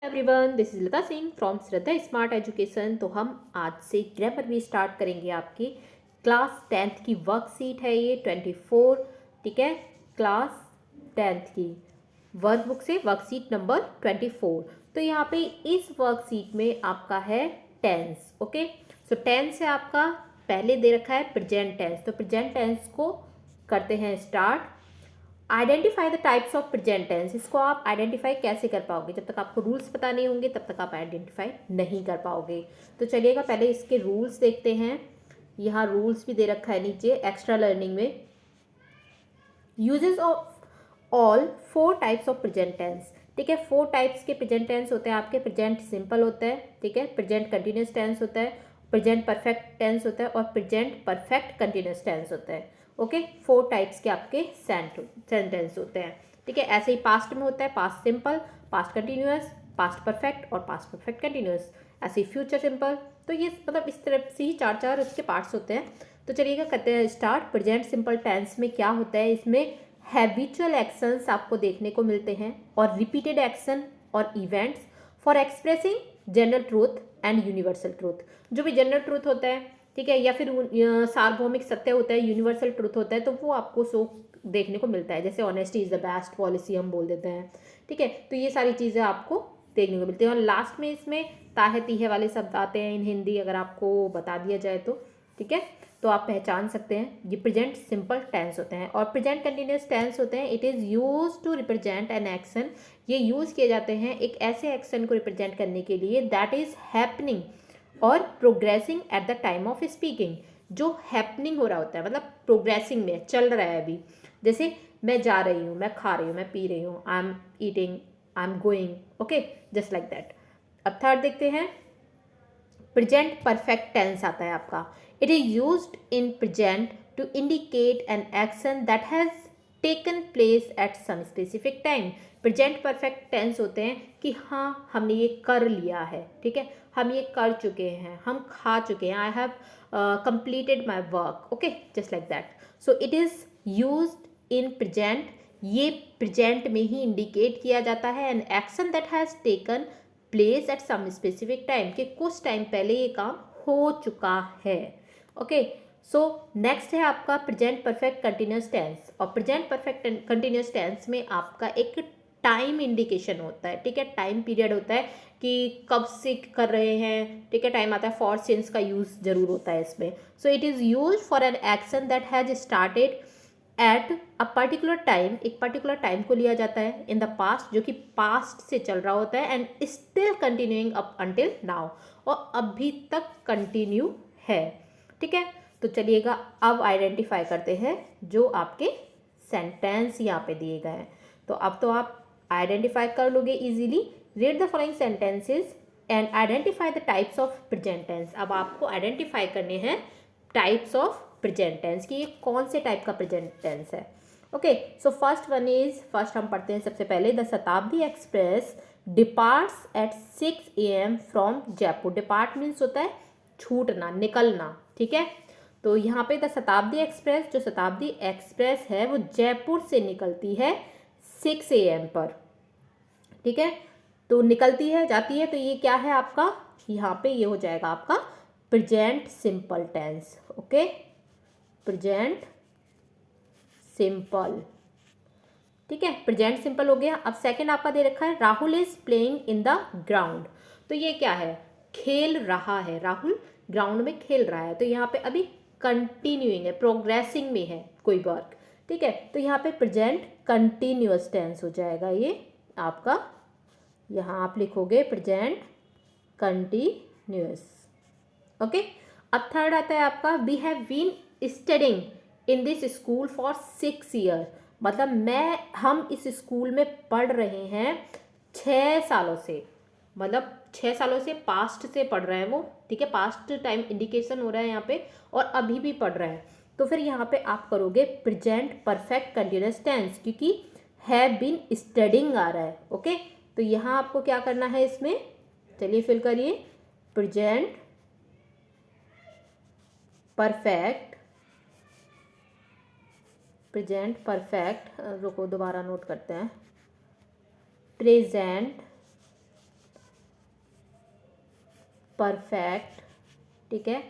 Everyone, this is Lata Singh from Shraddha smart education. तो हम आज से ग्रामर भी स्टार्ट करेंगे। आपकी क्लास 10th की वर्कशीट है ये 24। ठीक है, क्लास 10th की वर्कबुक से वर्कशीट नंबर 24। तो यहाँ पे इस वर्कशीट में आपका है टेंस। ओके, सो टेंस है आपका, पहले दे रखा है प्रेजेंट टेंस। तो प्रेजेंट टेंस को करते हैं start. Identify the types of present tense. इसको आप आइडेंटिफाई कैसे कर पाओगे? जब तक आपको रूल्स पता नहीं होंगे तब तक आप आइडेंटिफाई नहीं कर पाओगे। तो चलिएगा पहले इसके रूल्स देखते हैं। यहाँ रूल्स भी दे रखा है नीचे एक्स्ट्रा लर्निंग में। Uses of all 4 types of present tense. ठीक है, 4 टाइप्स के प्रेजेंट टेंस होते हैं आपके। प्रेजेंट सिंपल होता है, ठीक है, प्रेजेंट कंटिन्यूस टेंस होता है, प्रेजेंट परफेक्ट टेंस होता है और प्रेजेंट परफेक्ट कंटिन्यूस टेंस होता है। ओके, 4 टाइप्स के आपके सेंटेंस होते हैं। ठीक है, ऐसे ही पास्ट में होता है past simple, past continuous, past perfect और पास्ट परफेक्ट कंटिन्यूस। ऐसे ही फ्यूचर सिंपल। तो ये मतलब इस तरह से ही 4 उसके पार्ट्स होते हैं। तो चलिएगा करते हैं स्टार्ट। प्रेजेंट सिंपल टेंस में क्या होता है? इसमें हैबिचुअल एक्शंस आपको देखने को मिलते हैं और रिपीटेड एक्शन और events for expressing general truth and universal truth. जो भी जनरल ट्रूथ होता है, ठीक है, या फिर सार्वभौमिक सत्य होता है, यूनिवर्सल ट्रूथ होता है, तो वो आपको सो देखने को मिलता है। जैसे honesty is the best policy हम बोल देते हैं। ठीक है, तो ये सारी चीज़ें आपको देखने को मिलती है। और लास्ट में इसमें ताहे तीहे वाले शब्द आते हैं इन हिंदी, अगर आपको बता दिया जाए तो। ठीक है, तो आप पहचान सकते हैं ये प्रेजेंट सिंपल टेंस होते हैं। और प्रेजेंट कंटिन्यूस टेंस होते हैं, it is use to represent an action. ये यूज़ किए जाते हैं एक ऐसे एक्शन को रिप्रेजेंट करने के लिए दैट इज़ हैपनिंग और progressing at the time of speaking. जो हैपनिंग हो रहा होता है, मतलब प्रोग्रेसिंग में चल रहा है अभी। जैसे मैं जा रही हूँ, मैं खा रही हूँ, मैं पी रही हूँ, I am eating, I am going. Okay, just like that. अब थर्ड देखते हैं, प्रेजेंट परफेक्ट टेंस आता है आपका। It is used in present to indicate an action that has taken place at some specific time. Present perfect tense होते हैं कि हाँ हमने ये कर लिया है, ठीक है, हम ये कर चुके हैं, हम खा चुके हैं, I have completed my work. Okay, just like that. So it is used in present. ये प्रेजेंट में ही इंडिकेट किया जाता है an action that has taken place at some specific time, कि कुछ टाइम पहले ये काम हो चुका है। ओके, सो नेक्स्ट है आपका प्रेजेंट परफेक्ट कंटिन्यूस टेंस। और प्रेजेंट परफेक्ट कंटिन्यूस टेंस में आपका एक टाइम इंडिकेशन होता है। ठीक है, टाइम पीरियड होता है कि कब से कर रहे हैं। ठीक है, टाइम आता है, फॉर सिंस का यूज जरूर होता है इसमें। सो it is use for an action that has started at a particular time. एक पर्टिकुलर टाइम को लिया जाता है इन द पास्ट, जो कि पास्ट से चल रहा होता है, and still continuing up until now, और अभी तक कंटिन्यू है। ठीक है, तो चलिएगा अब आइडेंटिफाई करते हैं जो आपके सेंटेंस यहाँ पे दिए गए हैं। तो अब तो आप आइडेंटिफाई कर लोगे easily. Read the following sentences and identify the types of present tense. अब आपको आइडेंटिफाई करने हैं टाइप्स ऑफ प्रेजेंट टेंस, कि ये कौन से टाइप का प्रेजेंट टेंस है। Okay, so first one is, first हम पढ़ते हैं सबसे पहले, the Shatabdi Express departs at 6 AM from Jaipur. Depart means होता है छूटना, निकलना। ठीक है, तो यहाँ पे द शताब्दी एक्सप्रेस, जो शताब्दी एक्सप्रेस है वो जयपुर से निकलती है 6 AM पर। ठीक है, तो निकलती है, जाती है, तो ये क्या है आपका, यहाँ पे ये हो जाएगा आपका present simple tense. Okay, present simple. ठीक है, प्रेजेंट सिंपल हो गया। अब सेकंड आपका दे रखा है, Rahul is playing in the ground. तो ये क्या है? खेल रहा है, राहुल ग्राउंड में खेल रहा है। तो यहाँ पे अभी कंटिन्यूइंग है, प्रोग्रेसिंग में है कोई वर्क। ठीक है, तो यहाँ पे प्रेजेंट कंटिन्यूअस टेंस हो जाएगा ये आपका। यहाँ आप लिखोगे प्रेजेंट कंटिन्यूअस। ओके, अब थर्ड आता है आपका, we have been studying in this school for 6 year. मतलब हम इस स्कूल में पढ़ रहे हैं 6 सालों से। मतलब 6 सालों से पास्ट से पढ़ रहे हैं वो। ठीक है, पास्ट टाइम इंडिकेशन हो रहा है यहाँ पे, और अभी भी पढ़ रहे हैं। तो फिर यहाँ पे आप करोगे प्रेजेंट परफेक्ट कंटिन्यूअस टेंस, क्योंकि हैव बीन स्टडिंग आ रहा है। ओके, तो यहाँ आपको क्या करना है इसमें, चलिए फिल करिए, प्रेजेंट परफेक्ट, प्रेजेंट परफेक्ट, रुको दोबारा नोट करते हैं, प्रेजेंट परफेक्ट, ठीक है,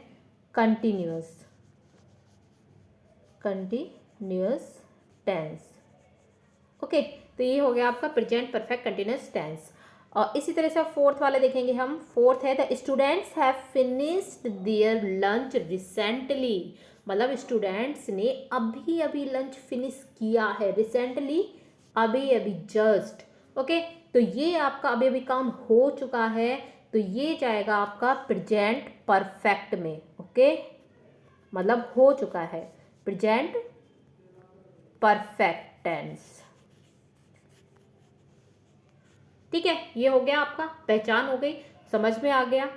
कंटिन्यूअस टेंस। ओके, तो ये हो गया आपका प्रेजेंट परफेक्ट कंटिन्यूअस टेंस। और इसी तरह से फोर्थ वाला देखेंगे हम। फोर्थ है the students have finished there lunch recently, मतलब स्टूडेंट्स ने अभी अभी लंच फिनिश किया है, रिसेंटली अभी अभी, जस्ट। ओके, तो ये आपका अभी अभी काम हो चुका है, तो ये जाएगा आपका प्रेजेंट परफेक्ट में। ओके, मतलब हो चुका है, प्रेजेंट परफेक्ट टेंस। ठीक है, ये हो गया आपका, पहचान हो गई, समझ में आ गया।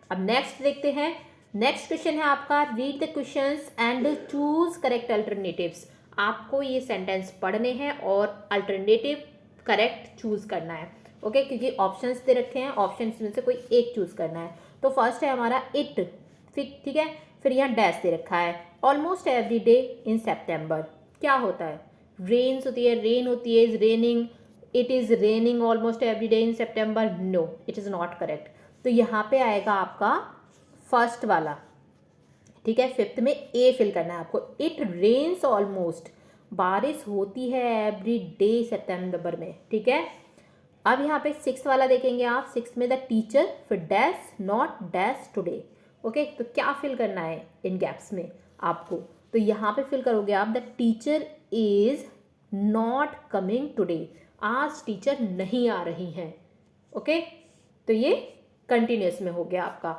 अब नेक्स्ट देखते हैं। नेक्स्ट क्वेश्चन है आपका, read the questions and choose correct alternatives. आपको ये सेंटेंस पढ़ने हैं और अल्टरनेटिव करेक्ट चूज करना है। ओके, क्योंकि ऑप्शंस दे रखे हैं, ऑप्शंस में से कोई एक चूज करना है। तो फर्स्ट है हमारा इट, ठीक है, फिर यहाँ डैश दे रखा है, almost every day in September. क्या होता है, रेन्स होती है, रेन होती है, is raining, it is raining almost every day in September, no it is not correct. तो यहाँ पे आएगा आपका फर्स्ट वाला, ठीक है, फिफ्थ में ए फिल करना है आपको। इट रेन्स ऑलमोस्ट, बारिश होती है एवरी डे सितंबर में, ठीक है। अब यहाँ पे सिक्स वाला देखेंगे आप, सिक्स में द टीचर, फिर dash not dash today. Okay, तो क्या फिल करना है इन गैप्स में आपको, तो यहाँ पे फिल करोगे आप, the teacher is not coming today, आज टीचर नहीं आ रही हैं। ओके, तो ये कंटिन्यूस में हो गया आपका।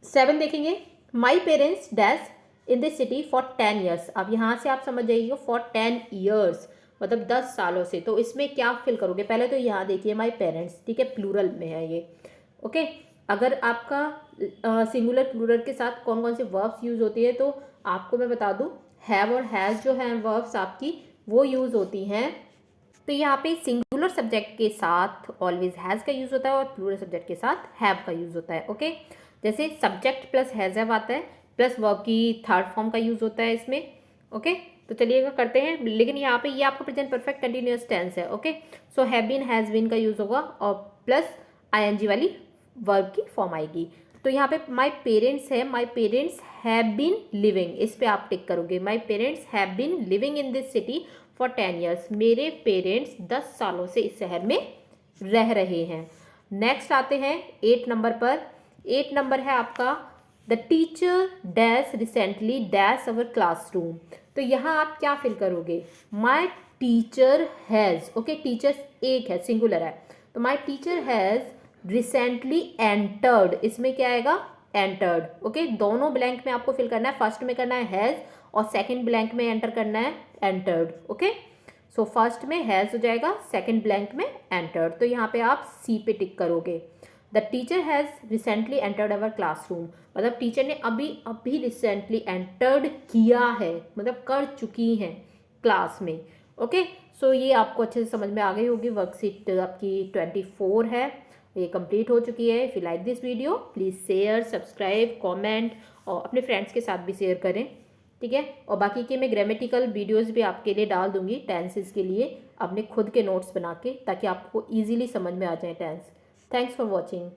7 देखेंगे, my parents dash in this city for 10 years. अब यहाँ से आप समझ जाइए फॉर 10 ईयर्स मतलब 10 सालों से, तो इसमें क्या फिल करोगे, पहले तो यहाँ देखिए माई पेरेंट्स, ठीक है, प्लूरल में है ये। ओके, अगर आपका सिंगुलर प्लूरल के साथ कौन कौन से वर्ब्स यूज होती है, तो आपको मैं बता दूँ, हैव और हैज़ जो है वर्ब्स आपकी वो यूज़ होती हैं। तो यहाँ पे सिंगुलर सब्जेक्ट के साथ ऑलवेज हैज़ का यूज़ होता है और प्लूरल सब्जेक्ट के साथ हैव का यूज़ होता है। ओके, जैसे सब्जेक्ट प्लस हैज़ हैव आता है, प्लस वर्ब की थर्ड फॉर्म का यूज़ होता है इसमें। ओके, तो चलिएगा करते हैं, लेकिन यहाँ पे ये आपका प्रेजेंट परफेक्ट कंटिन्यूअस टेंस है। Okay, so have been has been का यूज़ होगा और प्लस आईएनजी वाली वर्ब की फॉर्म आएगी। तो यहाँ पे माई पेरेंट्स है, my parents have been living, इस पे आप टिक करोगे, my parents have been living in this city for 10 years, मेरे पेरेंट्स 10 सालों से इस शहर में रह रहे हैं। नेक्स्ट आते हैं 8 नंबर पर। 8 नंबर है आपका, the teacher dash recently dash our classroom. तो यहाँ आप क्या फिल करोगे, my teacher has, okay, teachers एक है, सिंगुलर है, तो my teacher has recently entered, इसमें क्या आएगा, एंटर्ड। ओके, दोनों ब्लैंक में आपको फिल करना है, फर्स्ट में करना है हैज़ और सेकंड ब्लैंक में एंटर करना है एंटर्ड। ओके, सो फर्स्ट में हैज़ हो जाएगा, सेकंड ब्लैंक में एंटर्ड, तो यहाँ पे आप सी पे टिक करोगे। The teacher has recently entered our classroom, मतलब टीचर ने अभी अभी रिसेंटली एंटर्ड किया है, मतलब कर चुकी हैं क्लास में। ओके, सो ये आपको अच्छे से समझ में आ गई होगी। वर्कशीट आपकी 24 है, ये कंप्लीट हो चुकी है। If you like this video please share, subscribe, comment और अपने फ्रेंड्स के साथ भी शेयर करें, ठीक है। और बाकी के मैं ग्रामेटिकल वीडियोस भी आपके लिए डाल दूंगी टेंसेस के लिए, अपने खुद के नोट्स बना के, ताकि आपको इजीली समझ में आ जाए टेंस। Thanks for watching.